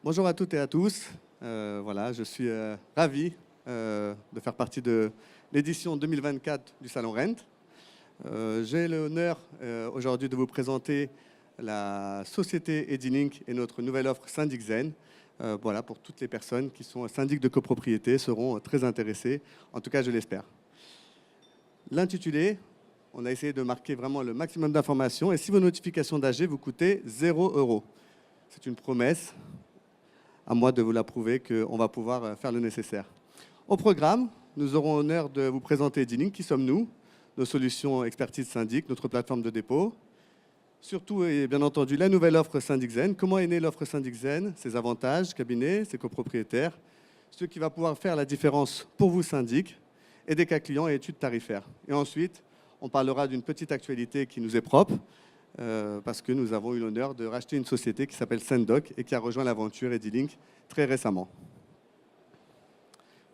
Bonjour à toutes et à tous. Voilà, je suis ravi de faire partie de l'édition 2024 du Salon Rent. J'ai l'honneur aujourd'hui de vous présenter la société Edilink et notre nouvelle offre Syndic Zen. Voilà, pour toutes les personnes qui sont syndics de copropriété seront très intéressées, en tout cas je l'espère. L'intitulé, on a essayé de marquer vraiment le maximum d'informations et si vos notifications d'AG vous coûtaient 0 €. C'est une promesse. À moi de vous l'approuver qu'on va pouvoir faire le nécessaire. Au programme, nous aurons l'honneur de vous présenter Edilink, qui sommes-nous, nos solutions expertise syndic, notre plateforme de dépôt. Surtout et bien entendu la nouvelle offre Syndic Zen. Comment est née l'offre Syndic Zen, ses avantages, cabinets, ses copropriétaires, ce qui va pouvoir faire la différence pour vous syndic, et des cas clients et études tarifaires. Et ensuite, on parlera d'une petite actualité qui nous est propre, parce que nous avons eu l'honneur de racheter une société qui s'appelle Sendoc et qui a rejoint l'aventure Edilink très récemment.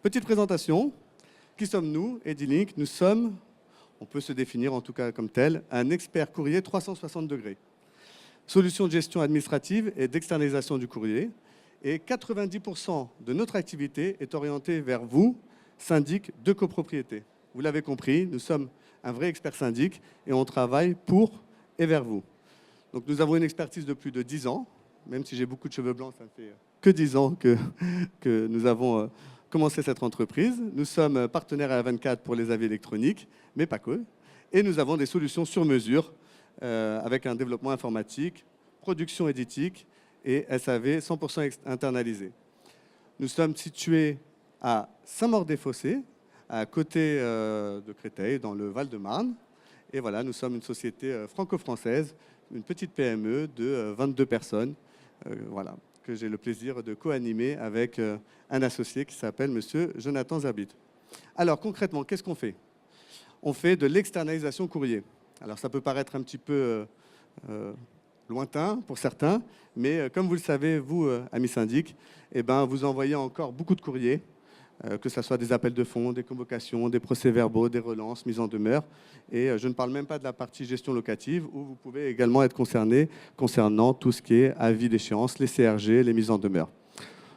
Petite présentation. Qui sommes-nous, Edilink? Nous sommes, on peut se définir en tout cas comme tel, un expert courrier 360 degrés. Solution de gestion administrative et d'externalisation du courrier. Et 90% de notre activité est orientée vers vous, syndic de copropriété. Vous l'avez compris, nous sommes un vrai expert syndic et on travaille pour et vers vous. Donc nous avons une expertise de plus de 10 ans, même si j'ai beaucoup de cheveux blancs, ça ne fait que 10 ans que nous avons commencé cette entreprise. Nous sommes partenaires à A24 pour les avis électroniques, mais pas que. Et nous avons des solutions sur mesure avec un développement informatique, production éditique et SAV 100% internalisé. Nous sommes situés à Saint-Maur-des-Fossés, à côté de Créteil, dans le Val-de-Marne. Et voilà, nous sommes une société franco-française, une petite PME de 22 personnes, voilà, que j'ai le plaisir de co-animer avec un associé qui s'appelle Monsieur Jonathan Zerbit. Alors concrètement, qu'est-ce qu'on fait? On fait de l'externalisation courrier. Alors ça peut paraître un petit peu lointain pour certains, mais comme vous le savez, vous, amis syndics, eh ben, vous envoyez encore beaucoup de courriers, que ce soit des appels de fonds, des convocations, des procès-verbaux, des relances, mises en demeure. Et je ne parle même pas de la partie gestion locative, où vous pouvez également être concerné concernant tout ce qui est avis d'échéance, les CRG, les mises en demeure.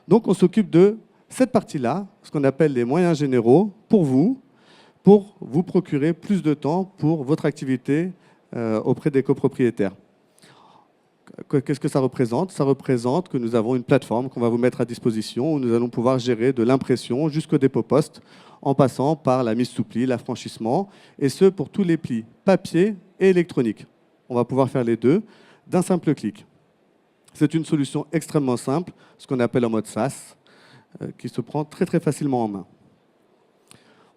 Donc on s'occupe de cette partie-là, ce qu'on appelle les moyens généraux, pour vous procurer plus de temps pour votre activité auprès des copropriétaires. Qu'est-ce que ça représente? Ça représente que nous avons une plateforme qu'on va vous mettre à disposition où nous allons pouvoir gérer de l'impression jusqu'au dépôt poste en passant par la mise sous pli, l'affranchissement et ce pour tous les plis papier et électronique. On va pouvoir faire les deux d'un simple clic. C'est une solution extrêmement simple, ce qu'on appelle en mode SaaS, qui se prend très très facilement en main.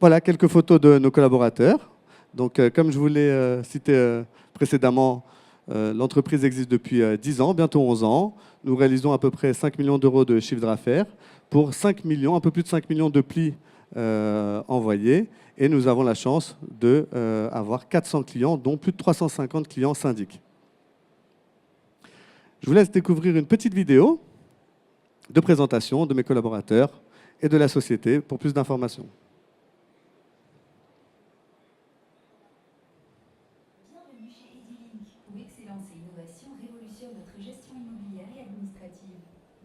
Voilà quelques photos de nos collaborateurs. Donc comme je vous l'ai cité précédemment, l'entreprise existe depuis 10 ans, bientôt 11 ans. Nous réalisons à peu près 5 millions d'euros de chiffre d'affaires pour 5 millions, un peu plus de 5 millions de plis envoyés. Et nous avons la chance d'avoir 400 clients, dont plus de 350 clients syndics. Je vous laisse découvrir une petite vidéo de présentation de mes collaborateurs et de la société pour plus d'informations.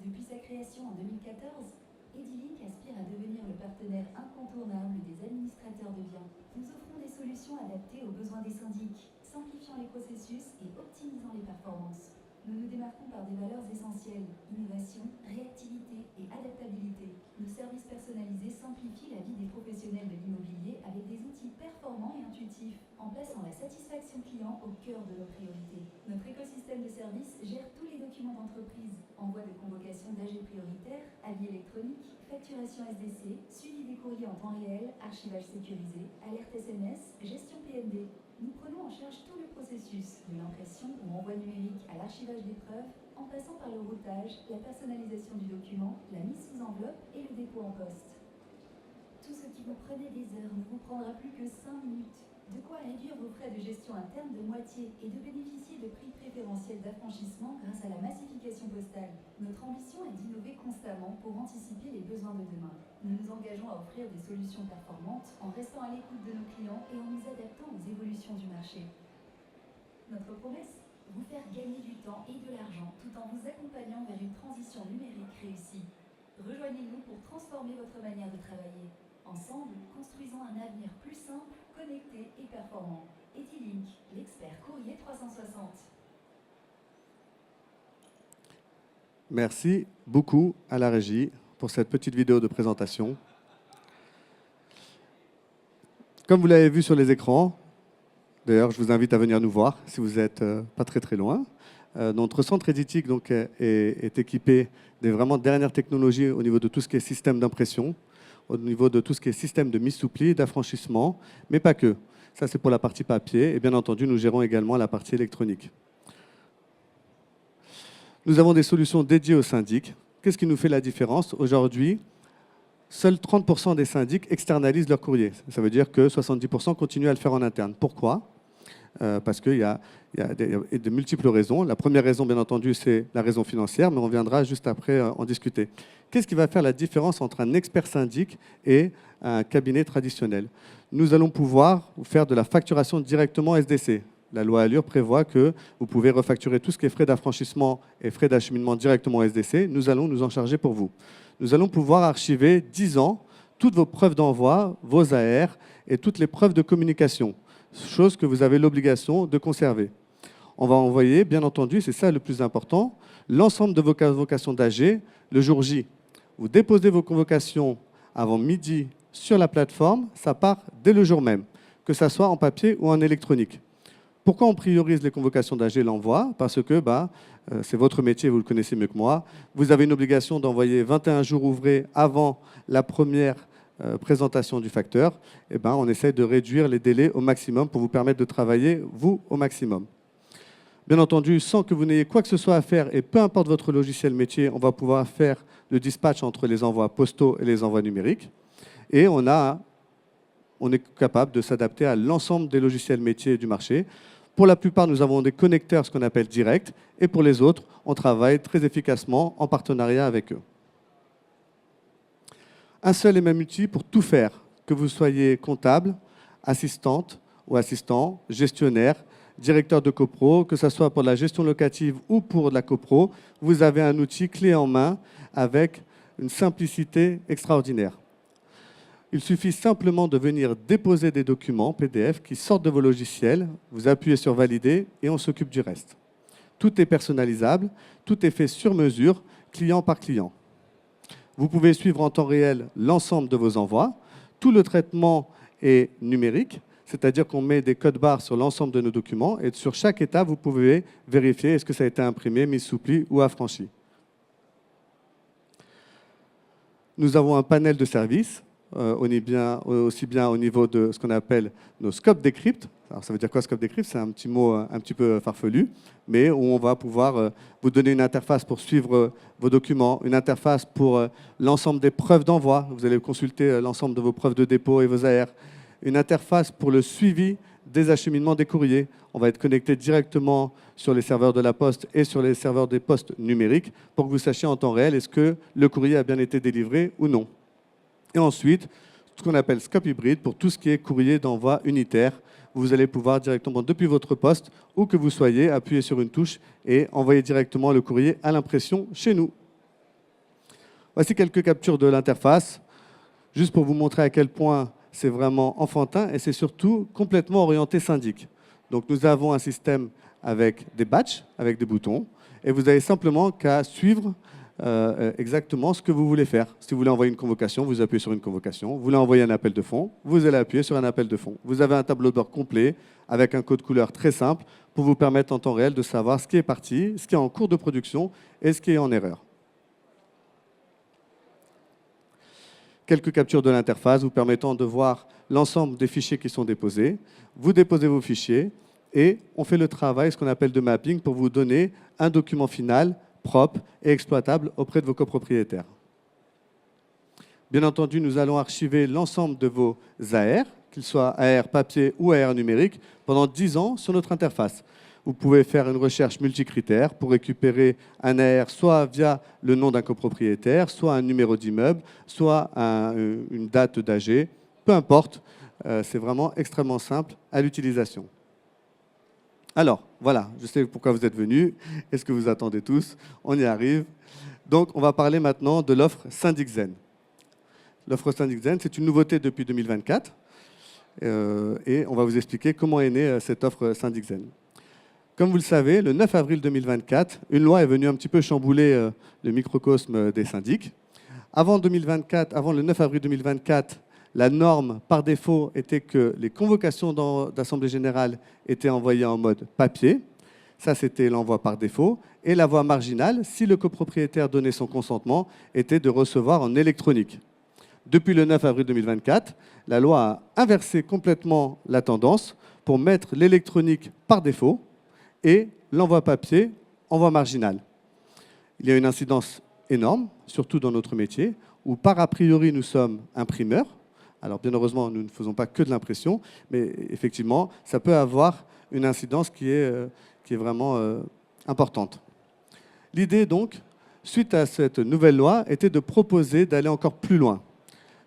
Depuis sa création en 2014, Edilink aspire à devenir le partenaire incontournable des administrateurs de biens. Nous offrons des solutions adaptées aux besoins des syndics, simplifiant les processus et optimisant les performances. Nous nous démarquons par des valeurs essentielles, innovation, réactivité et adaptabilité. Nos services personnalisés simplifient la vie des professionnels de l'immobilier avec des outils performants et intuitifs, en plaçant la satisfaction client au cœur de nos priorités. Notre écosystème de services gère tous les documents d'entreprise, envoi de convocation d'AG prioritaire, avis électronique, facturation SDC, suivi des courriers en temps réel, archivage sécurisé, alerte SMS, gestion PND. Nous prenons en charge tout le processus, de l'impression ou envoi numérique à l'archivage des preuves, en passant par le routage, la personnalisation du document, la mise sous enveloppe et le dépôt en poste. Tout ce qui vous prenait des heures ne vous prendra plus que 5 minutes. De quoi réduire vos frais de gestion interne de moitié et de bénéficier de prix préférentiels d'affranchissement grâce à la massification postale. Notre ambition est d'innover constamment pour anticiper les besoins de demain. Nous nous engageons à offrir des solutions performantes en restant à l'écoute de nos clients et en nous adaptant aux évolutions du marché. Notre promesse, vous faire gagner du temps et de l'argent tout en vous accompagnant vers une transition numérique réussie. Rejoignez-nous pour transformer votre manière de travailler. Ensemble, construisons un avenir plus simple, connecté et performant. Edilink, l'expert courrier 360. Merci beaucoup à la régie pour cette petite vidéo de présentation. Comme vous l'avez vu sur les écrans, d'ailleurs, je vous invite à venir nous voir si vous n'êtes pas très loin. Notre centre éditique donc, est équipé des vraiment dernières technologies au niveau de tout ce qui est système d'impression, au niveau de tout ce qui est système de mise sous pli, d'affranchissement, mais pas que. Ça, c'est pour la partie papier. Et bien entendu, nous gérons également la partie électronique. Nous avons des solutions dédiées aux syndics. Qu'est-ce qui nous fait la différence? Aujourd'hui, seuls 30% des syndics externalisent leur courrier. Ça veut dire que 70% continuent à le faire en interne. Pourquoi? Parce qu'il y a de multiples raisons. La première raison, bien entendu, c'est la raison financière, mais on viendra juste après en discuter. Qu'est-ce qui va faire la différence entre un expert syndic et un cabinet traditionnel? Nous allons pouvoir faire de la facturation directement SDC. La loi Allure prévoit que vous pouvez refacturer tout ce qui est frais d'affranchissement et frais d'acheminement directement SDC. Nous allons nous en charger pour vous. Nous allons pouvoir archiver 10 ans toutes vos preuves d'envoi, vos AR et toutes les preuves de communication, chose que vous avez l'obligation de conserver. On va envoyer, bien entendu, c'est ça le plus important, l'ensemble de vos convocations d'AG le jour J. Vous déposez vos convocations avant midi sur la plateforme, ça part dès le jour même, que ça soit en papier ou en électronique. Pourquoi on priorise les convocations d'AG et l'envoi? Parce que c'est votre métier, vous le connaissez mieux que moi. Vous avez une obligation d'envoyer 21 jours ouvrés avant la première présentation du facteur. On essaie de réduire les délais au maximum pour vous permettre de travailler, vous, au maximum. Bien entendu, sans que vous n'ayez quoi que ce soit à faire, et peu importe votre logiciel métier, on va pouvoir faire le dispatch entre les envois postaux et les envois numériques. Et on est capable de s'adapter à l'ensemble des logiciels métiers du marché. Pour la plupart, nous avons des connecteurs, ce qu'on appelle direct, et pour les autres, on travaille très efficacement en partenariat avec eux. Un seul et même outil pour tout faire, que vous soyez comptable, assistante ou assistant, gestionnaire, directeur de copro, que ce soit pour la gestion locative ou pour la copro, vous avez un outil clé en main avec une simplicité extraordinaire. Il suffit simplement de venir déposer des documents PDF qui sortent de vos logiciels, vous appuyez sur Valider et on s'occupe du reste. Tout est personnalisable, tout est fait sur mesure, client par client. Vous pouvez suivre en temps réel l'ensemble de vos envois. Tout le traitement est numérique, c'est-à-dire qu'on met des codes barres sur l'ensemble de nos documents et sur chaque étape, vous pouvez vérifier est-ce que ça a été imprimé, mis sous pli ou affranchi. Nous avons un panel de services. Aussi bien au niveau de ce qu'on appelle nos scopes decrypt. Alors ça veut dire quoi scope decrypt? C'est un petit mot un petit peu farfelu, mais où on va pouvoir vous donner une interface pour suivre vos documents, une interface pour l'ensemble des preuves d'envoi. Vous allez consulter l'ensemble de vos preuves de dépôt et vos AR. Une interface pour le suivi des acheminements des courriers. On va être connecté directement sur les serveurs de la Poste et sur les serveurs des postes numériques pour que vous sachiez en temps réel est-ce que le courrier a bien été délivré ou non. Et ensuite, ce qu'on appelle scope hybride pour tout ce qui est courrier d'envoi unitaire. Vous allez pouvoir directement, depuis votre poste, où que vous soyez, appuyer sur une touche et envoyer directement le courrier à l'impression chez nous. Voici quelques captures de l'interface, juste pour vous montrer à quel point c'est vraiment enfantin et c'est surtout complètement orienté syndic. Donc nous avons un système avec des batchs, avec des boutons, et vous avez simplement qu'à suivre exactement ce que vous voulez faire. Si vous voulez envoyer une convocation, vous appuyez sur une convocation. Vous voulez envoyer un appel de fonds, vous allez appuyer sur un appel de fonds. Vous avez un tableau de bord complet avec un code couleur très simple pour vous permettre en temps réel de savoir ce qui est parti, ce qui est en cours de production et ce qui est en erreur. Quelques captures de l'interface vous permettant de voir l'ensemble des fichiers qui sont déposés. Vous déposez vos fichiers et on fait le travail, ce qu'on appelle de mapping, pour vous donner un document final propre et exploitable auprès de vos copropriétaires. Bien entendu, nous allons archiver l'ensemble de vos AR qu'il soit AR papier ou AR numérique, pendant 10 ans sur notre interface. Vous pouvez faire une recherche multicritère pour récupérer un AR soit via le nom d'un copropriétaire, soit un numéro d'immeuble, soit une date d'AG, peu importe. C'est vraiment extrêmement simple à l'utilisation. Alors, voilà, je sais pourquoi vous êtes venus et ce que vous attendez tous. On y arrive. Donc, on va parler maintenant de l'offre Syndic Zen. L'offre Syndic Zen, c'est une nouveauté depuis 2024. Et on va vous expliquer comment est née cette offre Syndic Zen. Comme vous le savez, le 9 avril 2024, une loi est venue un petit peu chambouler le microcosme des syndics. Avant le 9 avril 2024, la norme par défaut était que les convocations d'assemblée générale étaient envoyées en mode papier. Ça, c'était l'envoi par défaut. Et la voie marginale, si le copropriétaire donnait son consentement, était de recevoir en électronique. Depuis le 9 avril 2024, la loi a inversé complètement la tendance pour mettre l'électronique par défaut et l'envoi papier en voie marginale. Il y a une incidence énorme, surtout dans notre métier, où par a priori nous sommes imprimeurs. Alors bien heureusement, nous ne faisons pas que de l'impression, mais effectivement, ça peut avoir une incidence qui est vraiment importante. L'idée donc, suite à cette nouvelle loi, était de proposer d'aller encore plus loin.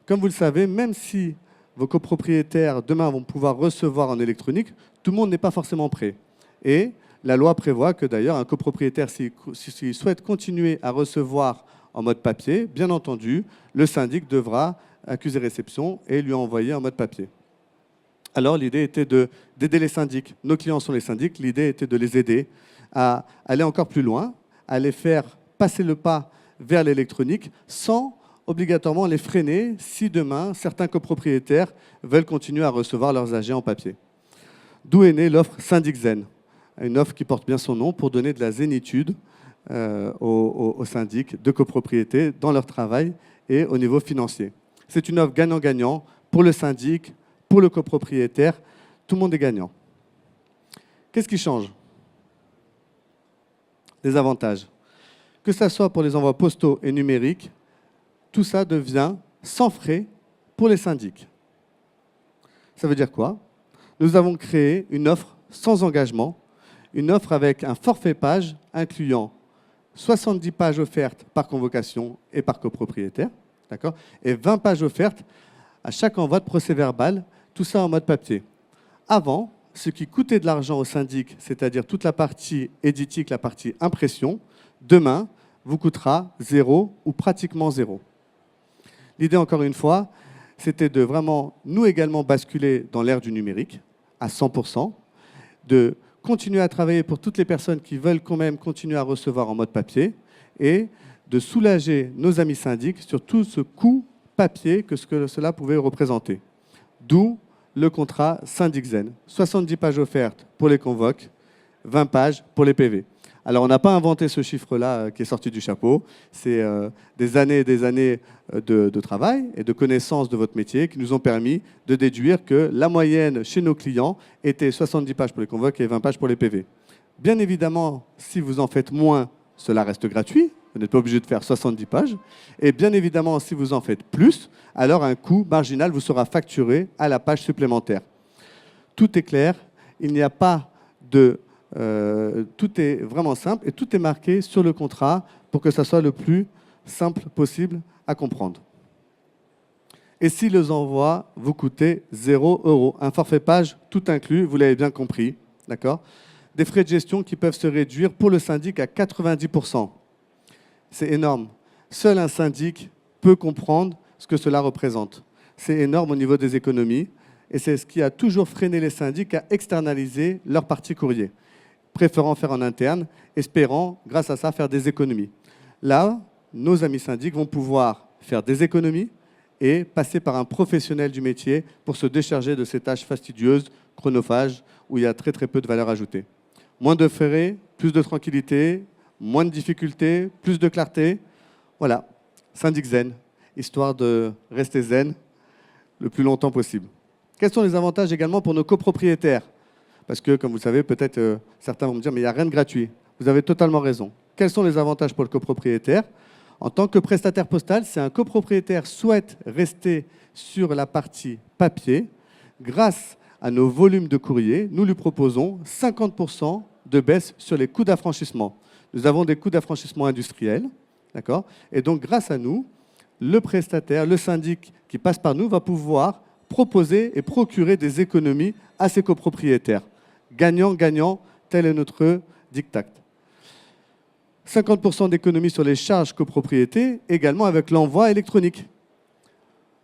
Comme vous le savez, même si vos copropriétaires demain vont pouvoir recevoir en électronique, tout le monde n'est pas forcément prêt. Et la loi prévoit que d'ailleurs un copropriétaire, s'il souhaite continuer à recevoir en mode papier, bien entendu, le syndic devra accuser réception et lui envoyer en mode papier. Alors l'idée était d'aider les syndics. Nos clients sont les syndics. L'idée était de les aider à aller encore plus loin, à les faire passer le pas vers l'électronique sans obligatoirement les freiner si demain certains copropriétaires veulent continuer à recevoir leurs AG en papier. D'où est née l'offre Syndic Zen, une offre qui porte bien son nom pour donner de la zénitude aux syndics de copropriété dans leur travail et au niveau financier. C'est une offre gagnant-gagnant pour le syndic, pour le copropriétaire, tout le monde est gagnant. Qu'est-ce qui change? Les avantages. Que ce soit pour les envois postaux et numériques, tout ça devient sans frais pour les syndics. Ça veut dire quoi? Nous avons créé une offre sans engagement, une offre avec un forfait page incluant 70 pages offertes par convocation et par copropriétaire, d'accord, et 20 pages offertes à chaque envoi de procès-verbal, tout ça en mode papier. Avant, ce qui coûtait de l'argent au syndic, c'est-à-dire toute la partie éditique, la partie impression, demain, vous coûtera 0 ou pratiquement 0. L'idée, encore une fois, c'était de vraiment, nous également, basculer dans l'ère du numérique à 100%, de continuer à travailler pour toutes les personnes qui veulent quand même continuer à recevoir en mode papier et de soulager nos amis syndics sur tout ce coût papier que cela pouvait représenter. D'où le contrat Syndic Zen. 70 pages offertes pour les convoques, 20 pages pour les PV. Alors, on n'a pas inventé ce chiffre-là qui est sorti du chapeau. C'est des années et des années de travail et de connaissance de votre métier qui nous ont permis de déduire que la moyenne chez nos clients était 70 pages pour les convoques et 20 pages pour les PV. Bien évidemment, si vous en faites moins, cela reste gratuit. Vous n'êtes pas obligé de faire 70 pages. Et bien évidemment, si vous en faites plus, alors un coût marginal vous sera facturé à la page supplémentaire. Tout est clair. Il n'y a pas de... tout est vraiment simple et tout est marqué sur le contrat pour que ça soit le plus simple possible à comprendre. Et si les envois vous coûtaient 0 €, un forfait page tout inclus, vous l'avez bien compris, d'accord? Des frais de gestion qui peuvent se réduire pour le syndic à 90%. C'est énorme. Seul un syndic peut comprendre ce que cela représente. C'est énorme au niveau des économies et c'est ce qui a toujours freiné les syndics à externaliser leur partie courrier, préférant faire en interne, espérant, grâce à ça, faire des économies. Là, nos amis syndics vont pouvoir faire des économies et passer par un professionnel du métier pour se décharger de ces tâches fastidieuses, chronophages, où il y a très très peu de valeur ajoutée. Moins de frais, plus de tranquillité, moins de difficultés, plus de clarté. Voilà, Syndic Zen, histoire de rester zen le plus longtemps possible. Quels sont les avantages également pour nos copropriétaires? Parce que, comme vous le savez, peut-être certains vont me dire « mais il n'y a rien de gratuit ». Vous avez totalement raison. Quels sont les avantages pour le copropriétaire? En tant que prestataire postal, si un copropriétaire souhaite rester sur la partie papier, grâce à nos volumes de courrier, nous lui proposons 50% de baisse sur les coûts d'affranchissement. Nous avons des coûts d'affranchissement industriels, d'accord ? Et donc, grâce à nous, le prestataire, le syndic qui passe par nous va pouvoir proposer et procurer des économies à ses copropriétaires. Gagnant-gagnant, tel est notre diktat. 50% d'économie sur les charges copropriété, également avec l'envoi électronique.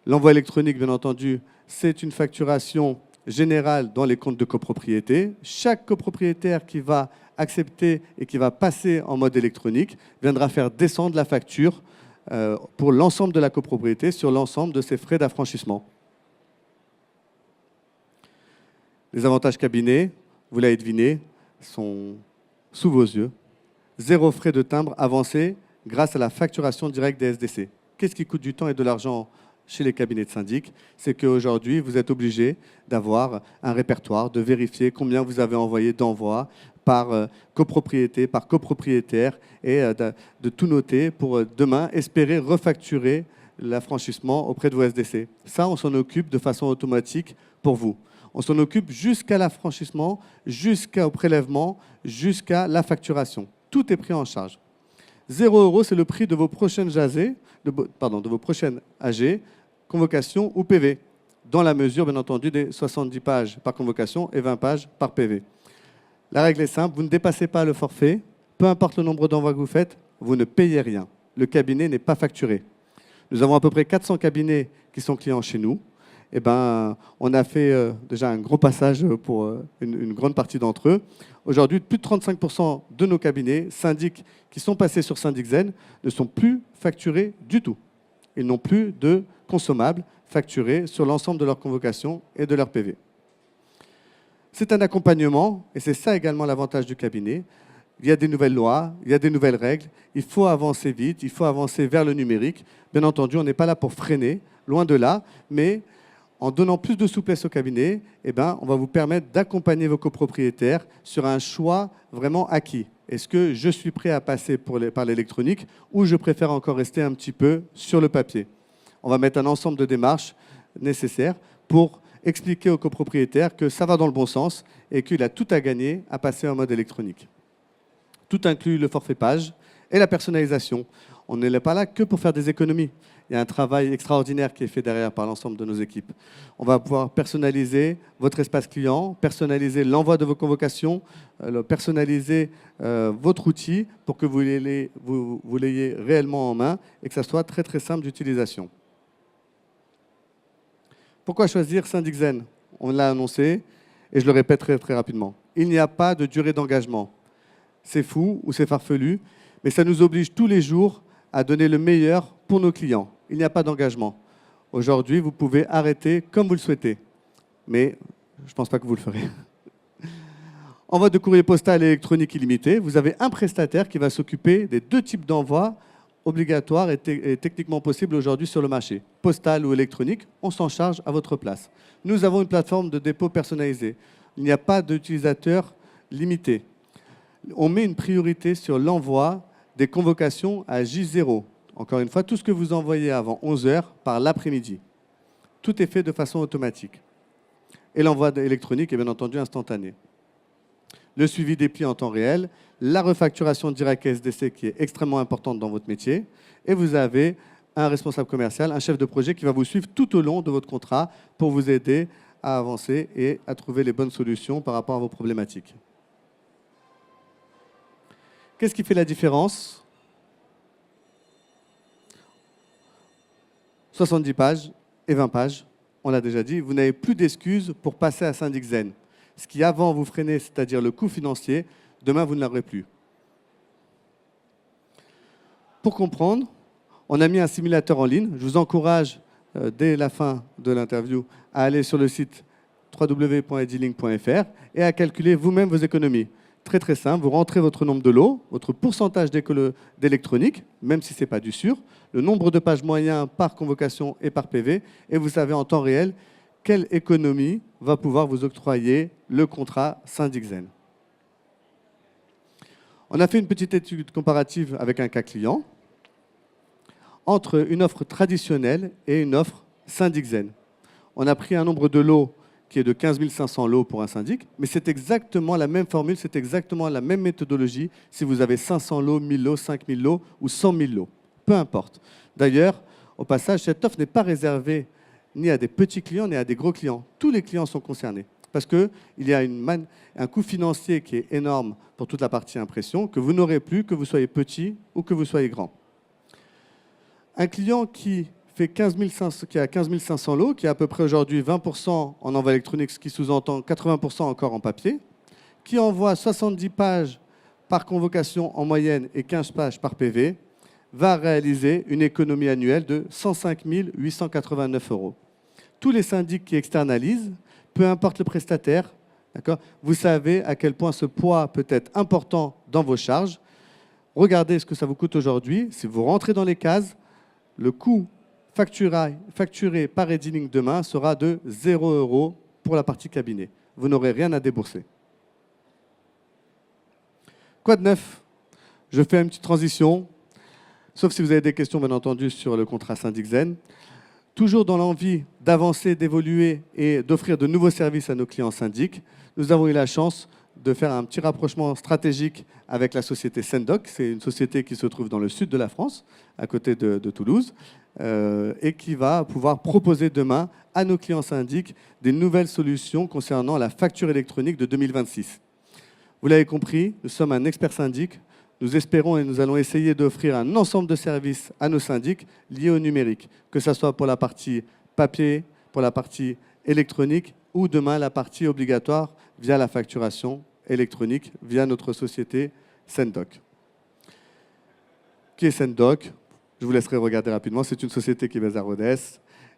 L'envoi électronique, bien entendu, c'est une facturation générale dans les comptes de copropriété. Chaque copropriétaire qui va accepter et qui va passer en mode électronique viendra faire descendre la facture pour l'ensemble de la copropriété sur l'ensemble de ses frais d'affranchissement. Les avantages cabinet, vous l'avez deviné, sont sous vos yeux. 0 frais de timbre avancé grâce à la facturation directe des SDC. Qu'est-ce qui coûte du temps et de l'argent chez les cabinets de syndic? C'est qu'aujourd'hui, vous êtes obligé d'avoir un répertoire, de vérifier combien vous avez envoyé d'envois par copropriété, par copropriétaire, et de tout noter pour demain espérer refacturer l'affranchissement auprès de vos SDC. Ça, on s'en occupe de façon automatique pour vous. On s'en occupe jusqu'à l'affranchissement, jusqu'au prélèvement, jusqu'à la facturation. Tout est pris en charge. 0 €, c'est le prix de vos prochaines AG, convocation ou PV, dans la mesure, bien entendu, des 70 pages par convocation et 20 pages par PV. La règle est simple, vous ne dépassez pas le forfait, peu importe le nombre d'envois que vous faites, vous ne payez rien. Le cabinet n'est pas facturé. Nous avons à peu près 400 cabinets qui sont clients chez nous. Eh ben, on a fait déjà un gros passage pour une grande partie d'entre eux. Aujourd'hui, plus de 35% de nos cabinets syndics qui sont passés sur SyndicZen ne sont plus facturés du tout. Ils n'ont plus de consommables facturés sur l'ensemble de leurs convocations et de leurs PV. C'est un accompagnement, et c'est ça également l'avantage du cabinet. Il y a des nouvelles lois, il y a des nouvelles règles, il faut avancer vite, il faut avancer vers le numérique. Bien entendu, on n'est pas là pour freiner, loin de là, mais en donnant plus de souplesse au cabinet, eh ben, on va vous permettre d'accompagner vos copropriétaires sur un choix vraiment acquis. Est-ce que je suis prêt à passer par l'électronique ou je préfère encore rester un petit peu sur le papier? On va mettre un ensemble de démarches nécessaires pour expliquer aux copropriétaires que ça va dans le bon sens et qu'il a tout à gagner à passer en mode électronique. Tout inclut le forfait page et la personnalisation. On n'est pas là que pour faire des économies. Il y a un travail extraordinaire qui est fait derrière par l'ensemble de nos équipes. On va pouvoir personnaliser votre espace client, personnaliser l'envoi de vos convocations, personnaliser votre outil pour que vous l'ayez réellement en main et que ça soit très très simple d'utilisation. Pourquoi choisir SyndicZen? On l'a annoncé et je le répète très très rapidement. Il n'y a pas de durée d'engagement. C'est fou ou c'est farfelu, mais ça nous oblige tous les jours à donner le meilleur pour nos clients. Il n'y a pas d'engagement. Aujourd'hui, vous pouvez arrêter comme vous le souhaitez. Mais je ne pense pas que vous le ferez. Envoi de courrier postal et électronique illimité. Vous avez un prestataire qui va s'occuper des 2 types d'envois obligatoires et techniquement possibles aujourd'hui sur le marché. Postal ou électronique, on s'en charge à votre place. Nous avons une plateforme de dépôt personnalisée. Il n'y a pas d'utilisateur limité. On met une priorité sur l'envoi des convocations à J0. Encore une fois, tout ce que vous envoyez avant 11 h par l'après-midi. Tout est fait de façon automatique. Et l'envoi électronique est bien entendu instantané. Le suivi des plis en temps réel, la refacturation directe SDC qui est extrêmement importante dans votre métier. Et vous avez un responsable commercial, un chef de projet qui va vous suivre tout au long de votre contrat pour vous aider à avancer et à trouver les bonnes solutions par rapport à vos problématiques. Qu'est-ce qui fait la différence? 70 pages et 20 pages, on l'a déjà dit, vous n'avez plus d'excuses pour passer à SyndicZen. Ce qui avant vous freinait, c'est-à-dire le coût financier, demain vous ne l'aurez plus. Pour comprendre, on a mis un simulateur en ligne. Je vous encourage, dès la fin de l'interview, à aller sur le site www.edilink.fr et à calculer vous-même vos économies. Très très simple, vous rentrez votre nombre de lots, votre pourcentage d'électronique, même si ce n'est pas du sûr, le nombre de pages moyen par convocation et par PV, et vous savez en temps réel quelle économie va pouvoir vous octroyer le contrat SyndicZen. On a fait une petite étude comparative avec un cas client entre une offre traditionnelle et une offre SyndicZen. On a pris un nombre de lots qui est de 15 500 lots pour un syndic, mais c'est exactement la même formule, c'est exactement la même méthodologie si vous avez 500 lots, 1000 lots, 5000 lots ou 100 000 lots. Peu importe. D'ailleurs, au passage, cette offre n'est pas réservée ni à des petits clients ni à des gros clients. Tous les clients sont concernés parce qu'il y a un coût financier qui est énorme pour toute la partie impression que vous n'aurez plus que vous soyez petit ou que vous soyez grand. Un client qui a 15 500 lots, qui a à peu près aujourd'hui 20% en envoi électronique, ce qui sous-entend 80% encore en papier, qui envoie 70 pages par convocation en moyenne et 15 pages par PV, va réaliser une économie annuelle de 105 889 €. Tous les syndics qui externalisent, peu importe le prestataire, vous savez à quel point ce poids peut être important dans vos charges. Regardez ce que ça vous coûte aujourd'hui. Si vous rentrez dans les cases, le coût facturé par Edilink demain sera de 0 € pour la partie cabinet. Vous n'aurez rien à débourser. Quoi de neuf? Je fais une petite transition, sauf si vous avez des questions, bien entendu, sur le contrat Syndic Zen. Toujours dans l'envie d'avancer, d'évoluer et d'offrir de nouveaux services à nos clients syndics, nous avons eu la chance de faire un petit rapprochement stratégique avec la société Sendoc. C'est une société qui se trouve dans le sud de la France, à côté de Toulouse, et qui va pouvoir proposer demain à nos clients syndics des nouvelles solutions concernant la facture électronique de 2026. Vous l'avez compris, nous sommes un expert syndic. Nous espérons et nous allons essayer d'offrir un ensemble de services à nos syndics liés au numérique, que ce soit pour la partie papier, pour la partie électronique ou demain la partie obligatoire via la facturation électronique via notre société Sendoc. Qui est Sendoc? Je vous laisserai regarder rapidement. C'est une société qui est basée à Rodez,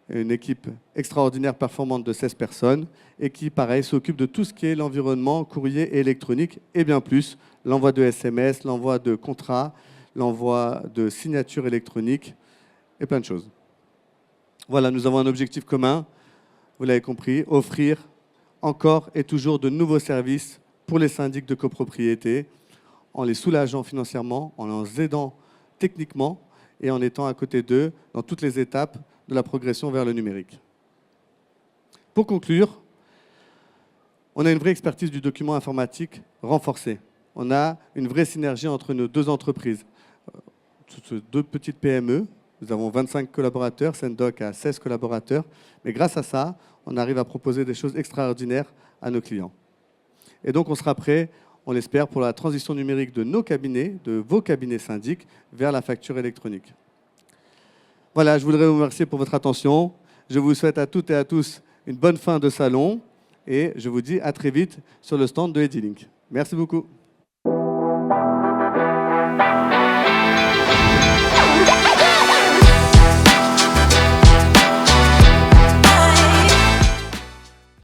une équipe extraordinaire performante de 16 personnes et qui, pareil, s'occupe de tout ce qui est l'environnement courrier et électronique et bien plus, l'envoi de SMS, l'envoi de contrats, l'envoi de signatures électroniques et plein de choses. Voilà, nous avons un objectif commun, vous l'avez compris, offrir encore et toujours de nouveaux services pour les syndics de copropriété en les soulageant financièrement, en les aidant techniquement et en étant à côté d'eux dans toutes les étapes de la progression vers le numérique. Pour conclure, on a une vraie expertise du document informatique renforcée. On a une vraie synergie entre nos deux entreprises. Deux petites PME, nous avons 25 collaborateurs, Sendoc a 16 collaborateurs, mais grâce à ça, on arrive à proposer des choses extraordinaires à nos clients. Et donc on sera prêt, on l'espère, pour la transition numérique de nos cabinets, de vos cabinets syndics, vers la facture électronique. Voilà, je voudrais vous remercier pour votre attention. Je vous souhaite à toutes et à tous une bonne fin de salon et je vous dis à très vite sur le stand de Edilink. Merci beaucoup.